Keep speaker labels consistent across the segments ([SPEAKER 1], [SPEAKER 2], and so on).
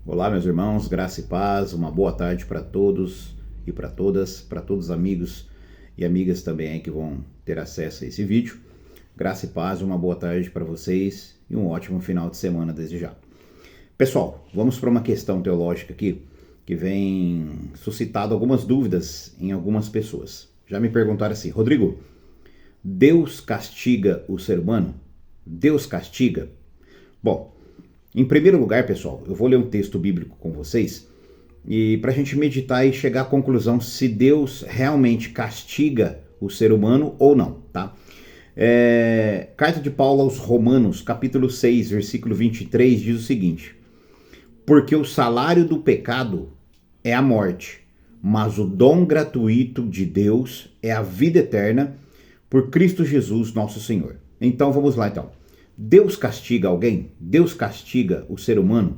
[SPEAKER 1] Olá, meus irmãos, graça e paz, uma boa tarde para todos e para todas, para todos os amigos e amigas também aí que vão ter acesso a esse vídeo. Graça e paz, uma boa tarde para vocês e um ótimo final de semana desde já. Pessoal, vamos para uma questão teológica aqui que vem suscitado algumas dúvidas em algumas pessoas. Já me perguntaram assim: Rodrigo, Deus castiga o ser humano? Deus castiga? Bom, em primeiro lugar, pessoal, eu vou ler um texto bíblico com vocês e para a gente meditar e chegar à conclusão se Deus realmente castiga o ser humano ou não, tá? Carta de Paulo aos Romanos, capítulo 6, versículo 23, diz o seguinte: porque o salário do pecado é a morte, mas o dom gratuito de Deus é a vida eterna por Cristo Jesus, nosso Senhor. Então vamos lá então. Deus castiga alguém? Deus castiga o ser humano?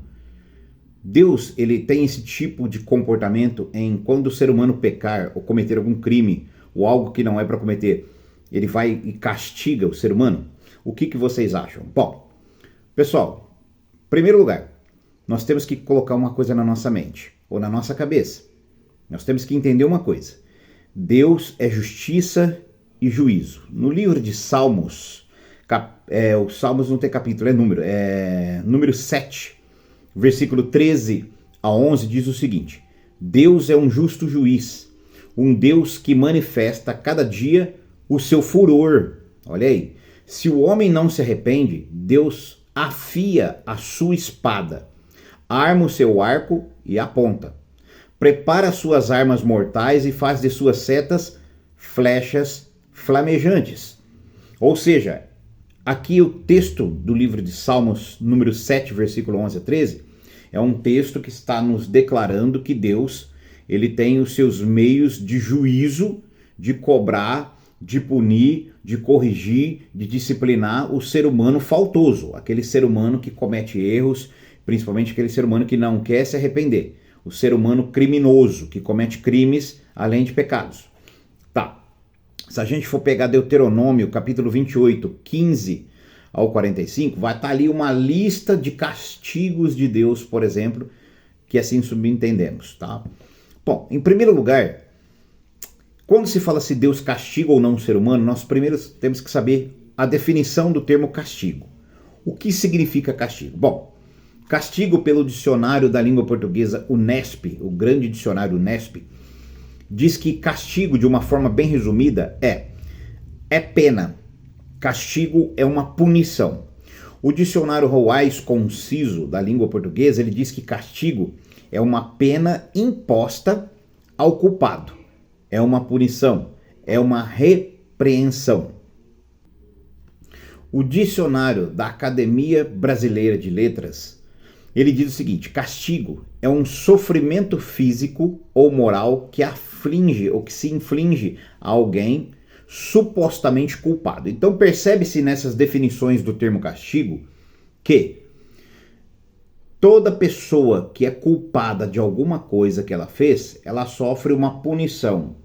[SPEAKER 1] Deus, ele tem esse tipo de comportamento em quando o ser humano pecar ou cometer algum crime ou algo que não é para cometer, ele vai e castiga o ser humano? O que vocês acham? Bom, pessoal, em primeiro lugar, nós temos que colocar uma coisa na nossa mente ou na nossa cabeça. Nós temos que entender uma coisa: Deus é justiça e juízo. No livro de Salmos, o Salmos não tem capítulo, número 7, versículo 13 a 11, diz o seguinte: Deus é um justo juiz, um Deus que manifesta cada dia o seu furor. Olha aí, se o homem não se arrepende, Deus afia a sua espada, arma o seu arco e aponta, prepara suas armas mortais e faz de suas setas flechas flamejantes. Ou seja, aqui o texto do livro de Salmos, número 7, versículo 11 a 13, é um texto que está nos declarando que Deus, ele tem os seus meios de juízo, de cobrar, de punir, de corrigir, de disciplinar o ser humano faltoso, aquele ser humano que comete erros, principalmente aquele ser humano que não quer se arrepender, o ser humano criminoso, que comete crimes além de pecados. Tá. Se a gente for pegar Deuteronômio, capítulo 28, 15 ao 45, vai estar ali uma lista de castigos de Deus, por exemplo, que assim subentendemos, tá? Bom, em primeiro lugar, quando se fala se Deus castiga ou não o ser humano, nós primeiro temos que saber a definição do termo castigo. O que significa castigo? Bom, castigo, pelo dicionário da língua portuguesa Unesp, o grande dicionário Unesp, diz que castigo, de uma forma bem resumida, é pena. Castigo é uma punição. O dicionário Roais Conciso da língua portuguesa, ele diz que castigo é uma pena imposta ao culpado. É uma punição, é uma repreensão. O dicionário da Academia Brasileira de Letras, ele diz o seguinte: castigo é um sofrimento físico ou moral que aflige ou que se inflige a alguém supostamente culpado. Então percebe-se nessas definições do termo castigo que toda pessoa que é culpada de alguma coisa que ela fez, ela sofre uma punição.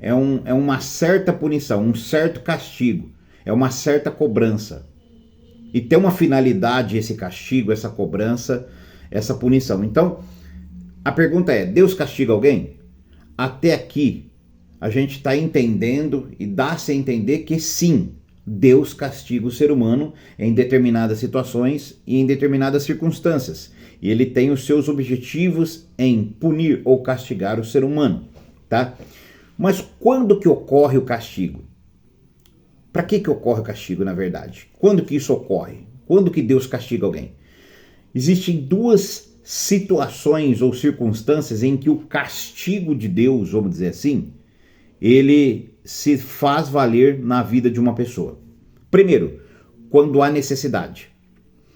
[SPEAKER 1] É uma certa punição, um certo castigo, é uma certa cobrança. E tem uma finalidade esse castigo, essa cobrança, essa punição. Então, a pergunta é: Deus castiga alguém? Até aqui, a gente está entendendo e dá-se a entender que sim, Deus castiga o ser humano em determinadas situações e em determinadas circunstâncias. E ele tem os seus objetivos em punir ou castigar o ser humano, tá? Mas quando que ocorre o castigo? Para que ocorre o castigo, na verdade? Quando que isso ocorre? Quando que Deus castiga alguém? Existem duas situações ou circunstâncias em que o castigo de Deus, vamos dizer assim, ele se faz valer na vida de uma pessoa. Primeiro, quando há necessidade.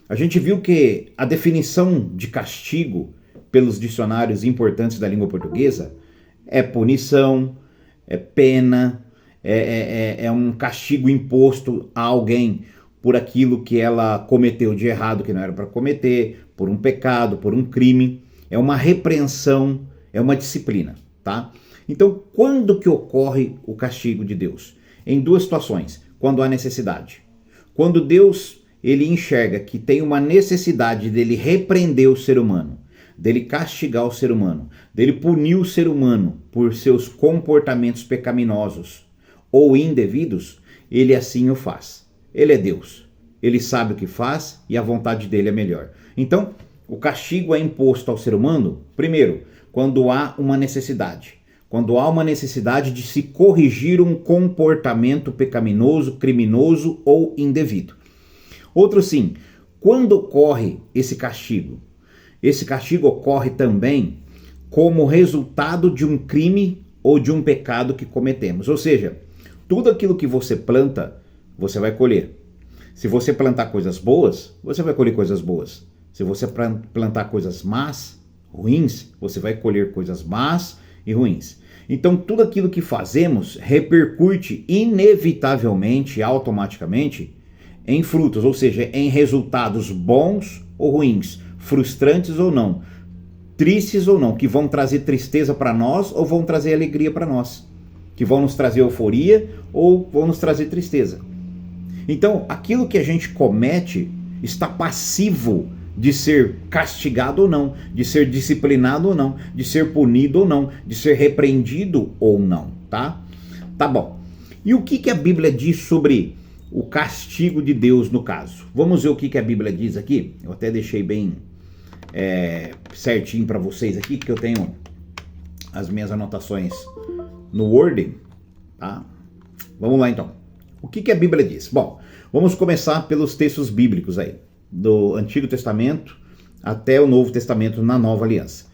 [SPEAKER 1] A gente viu que a definição de castigo pelos dicionários importantes da língua portuguesa é punição, é pena, é um castigo imposto a alguém por aquilo que ela cometeu de errado que não era para cometer, por um pecado, por um crime. É uma repreensão, é uma disciplina, tá? Então, quando que ocorre o castigo de Deus? Em duas situações: quando há necessidade. Quando Deus, ele enxerga que tem uma necessidade dele repreender o ser humano, dele castigar o ser humano, dele punir o ser humano por seus comportamentos pecaminosos ou indevidos, ele assim o faz. Ele é Deus. Ele sabe o que faz e a vontade dele é melhor. Então, o castigo é imposto ao ser humano, primeiro, quando há uma necessidade. Quando há uma necessidade de se corrigir um comportamento pecaminoso, criminoso ou indevido. Outro sim, quando ocorre esse castigo? Esse castigo ocorre também como resultado de um crime ou de um pecado que cometemos. Ou seja, tudo aquilo que você planta, você vai colher. Se você plantar coisas boas, você vai colher coisas boas. Se você plantar coisas más, ruins, você vai colher coisas más e ruins. Então, tudo aquilo que fazemos repercute inevitavelmente, automaticamente, em frutos, ou seja, em resultados bons ou ruins, frustrantes ou não, tristes ou não, que vão trazer tristeza para nós ou vão trazer alegria para nós, que vão nos trazer euforia ou vão nos trazer tristeza. Então, aquilo que a gente comete está passivo de ser castigado ou não, de ser disciplinado ou não, de ser punido ou não, de ser repreendido ou não, tá? Tá bom. E o que a Bíblia diz sobre o castigo de Deus no caso? Vamos ver o que a Bíblia diz aqui. Eu até deixei bem certinho para vocês aqui, que eu tenho as minhas anotações no Wording, tá? Vamos lá então. O que a Bíblia diz? Bom, vamos começar pelos textos bíblicos aí, do Antigo Testamento até o Novo Testamento na Nova Aliança.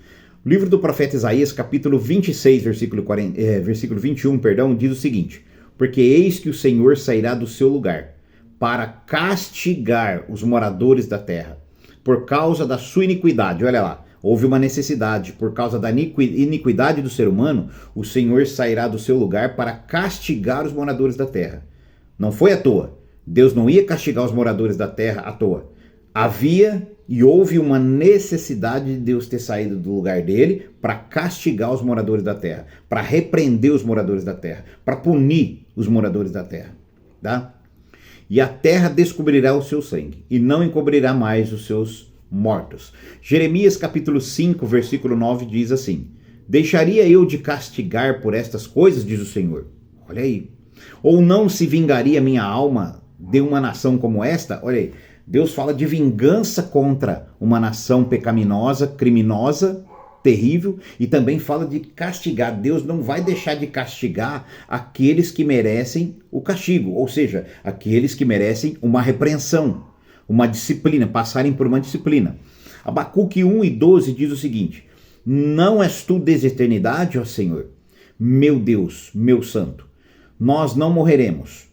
[SPEAKER 1] O livro do profeta Isaías, capítulo 26, versículo 21, diz o seguinte: porque eis que o Senhor sairá do seu lugar para castigar os moradores da terra por causa da sua iniquidade. Olha lá, houve uma necessidade, por causa da iniquidade do ser humano, o Senhor sairá do seu lugar para castigar os moradores da terra. Não foi à toa. Deus não ia castigar os moradores da terra à toa. Havia e houve uma necessidade de Deus ter saído do lugar dele para castigar os moradores da terra, para repreender os moradores da terra, para punir os moradores da terra, tá? E a terra descobrirá o seu sangue e não encobrirá mais os seus mortos. Jeremias capítulo 5, versículo 9 diz assim: deixaria eu de castigar por estas coisas, diz o Senhor. Olha aí. Ou não se vingaria minha alma de uma nação como esta? Olha aí, Deus fala de vingança contra uma nação pecaminosa, criminosa, terrível, e também fala de castigar. Deus não vai deixar de castigar aqueles que merecem o castigo, ou seja, aqueles que merecem uma repreensão, uma disciplina, passarem por uma disciplina. Abacuque 1 e 12 diz o seguinte: não és tu desde a eternidade, ó Senhor, meu Deus, meu santo, nós não morreremos.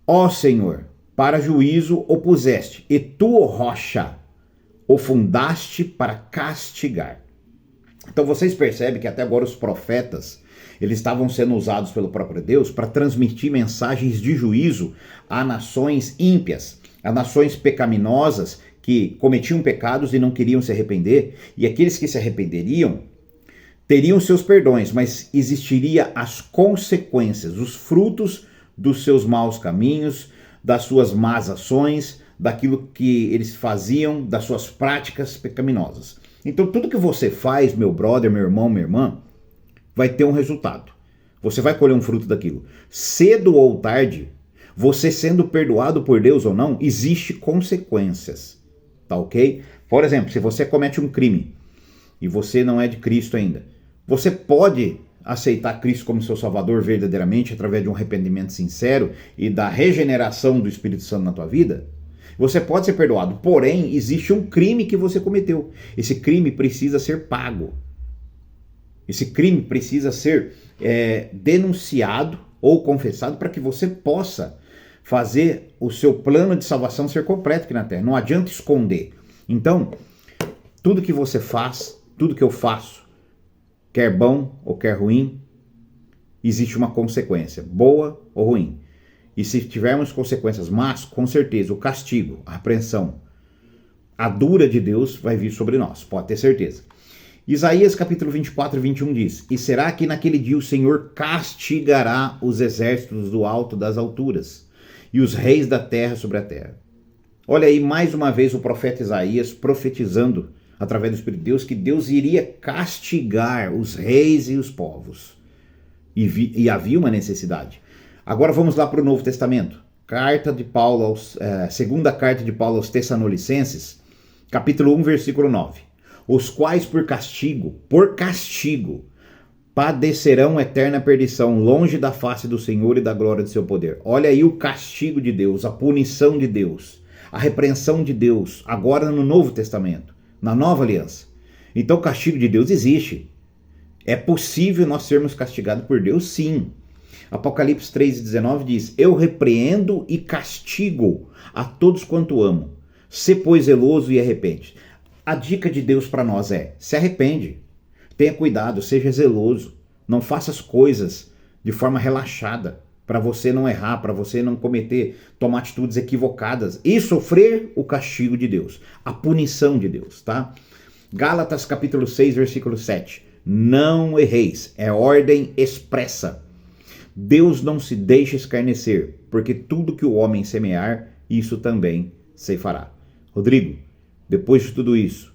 [SPEAKER 1] Ó Senhor, para juízo o puseste, e tu, ó rocha, o fundaste para castigar. Então vocês percebem que até agora os profetas, eles estavam sendo usados pelo próprio Deus para transmitir mensagens de juízo a nações ímpias, a nações pecaminosas que cometiam pecados e não queriam se arrepender, e aqueles que se arrependeriam teriam seus perdões, mas existiria as consequências, os frutos dos seus maus caminhos, das suas más ações, daquilo que eles faziam, das suas práticas pecaminosas. Então tudo que você faz, meu brother, meu irmão, minha irmã, vai ter um resultado. Você vai colher um fruto daquilo. Cedo ou tarde, você sendo perdoado por Deus ou não, existe consequências, tá ok? Por exemplo, se você comete um crime e você não é de Cristo ainda, você pode aceitar Cristo como seu Salvador verdadeiramente através de um arrependimento sincero e da regeneração do Espírito Santo na tua vida. Você pode ser perdoado, porém existe um crime que você cometeu. Esse crime precisa ser pago. Esse crime precisa ser denunciado ou confessado para que você possa fazer o seu plano de salvação ser completo aqui na terra. Não adianta esconder. Então, tudo que você faz, tudo que eu faço, quer bom ou quer ruim, existe uma consequência, boa ou ruim. E se tivermos consequências más, com certeza o castigo, a repreensão, a dura de Deus vai vir sobre nós, pode ter certeza. Isaías capítulo 24 e 21 diz: e será que naquele dia o Senhor castigará os exércitos do alto das alturas e os reis da terra sobre a terra. Olha aí mais uma vez o profeta Isaías profetizando através do Espírito de Deus, que Deus iria castigar os reis e os povos. E havia uma necessidade. Agora vamos lá para o Novo Testamento. Segunda carta de Paulo aos Tessalonicenses, capítulo 1, versículo 9. Os quais por castigo, padecerão eterna perdição, longe da face do Senhor e da glória de seu poder. Olha aí o castigo de Deus, a punição de Deus, a repreensão de Deus, agora no Novo Testamento, na Nova Aliança. Então o castigo de Deus existe. É possível nós sermos castigados por Deus, sim. Apocalipse 3,19 diz: eu repreendo e castigo a todos quanto amo. Sê, pois, zeloso e arrepende. A dica de Deus para nós é: se arrepende. Tenha cuidado, seja zeloso. Não faça as coisas de forma relaxada, para você não errar, para você não tomar atitudes equivocadas e sofrer o castigo de Deus, a punição de Deus, tá? Gálatas capítulo 6, versículo 7. Não erreis, é ordem expressa. Deus não se deixa escarnecer, porque tudo que o homem semear, isso também ceifará. Rodrigo, depois de tudo isso,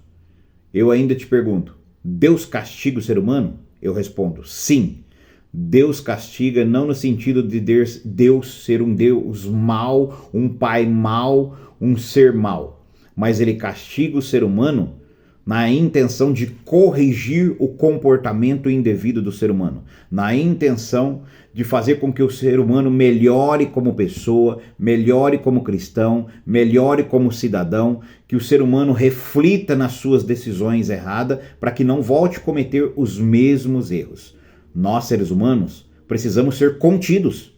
[SPEAKER 1] eu ainda te pergunto, Deus castiga o ser humano? Eu respondo, sim. Deus castiga não no sentido de Deus ser um Deus mau, um pai mau, um ser mau, mas ele castiga o ser humano na intenção de corrigir o comportamento indevido do ser humano, na intenção de fazer com que o ser humano melhore como pessoa, melhore como cristão, melhore como cidadão, que o ser humano reflita nas suas decisões erradas para que não volte a cometer os mesmos erros. Nós, seres humanos, precisamos ser contidos.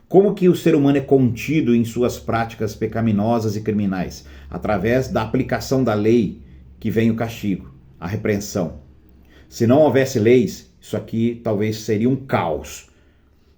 [SPEAKER 1] Como que o ser humano é contido em suas práticas pecaminosas e criminais? Através da aplicação da lei, que vem o castigo, a repreensão. Se não houvesse leis, isso aqui talvez seria um caos.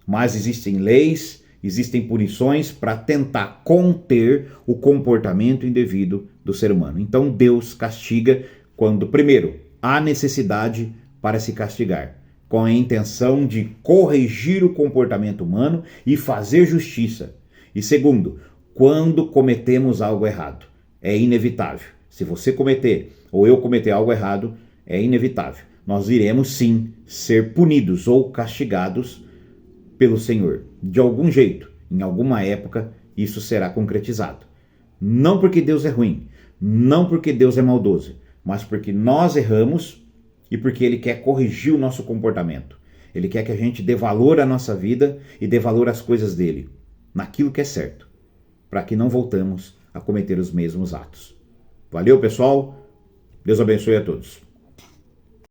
[SPEAKER 1] Mas existem leis, existem punições para tentar conter o comportamento indevido do ser humano. Então Deus castiga quando, primeiro, há necessidade para se castigar, com a intenção de corrigir o comportamento humano e fazer justiça. E segundo, quando cometemos algo errado. É inevitável. Se você cometer ou eu cometer algo errado, é inevitável. Nós iremos sim ser punidos ou castigados pelo Senhor. De algum jeito, em alguma época, isso será concretizado. Não porque Deus é ruim, não porque Deus é maldoso, mas porque nós erramos e porque Ele quer corrigir o nosso comportamento. Ele quer que a gente dê valor à nossa vida e dê valor às coisas dele, naquilo que é certo, para que não voltamos a cometer os mesmos atos. Valeu, pessoal. Deus abençoe a todos.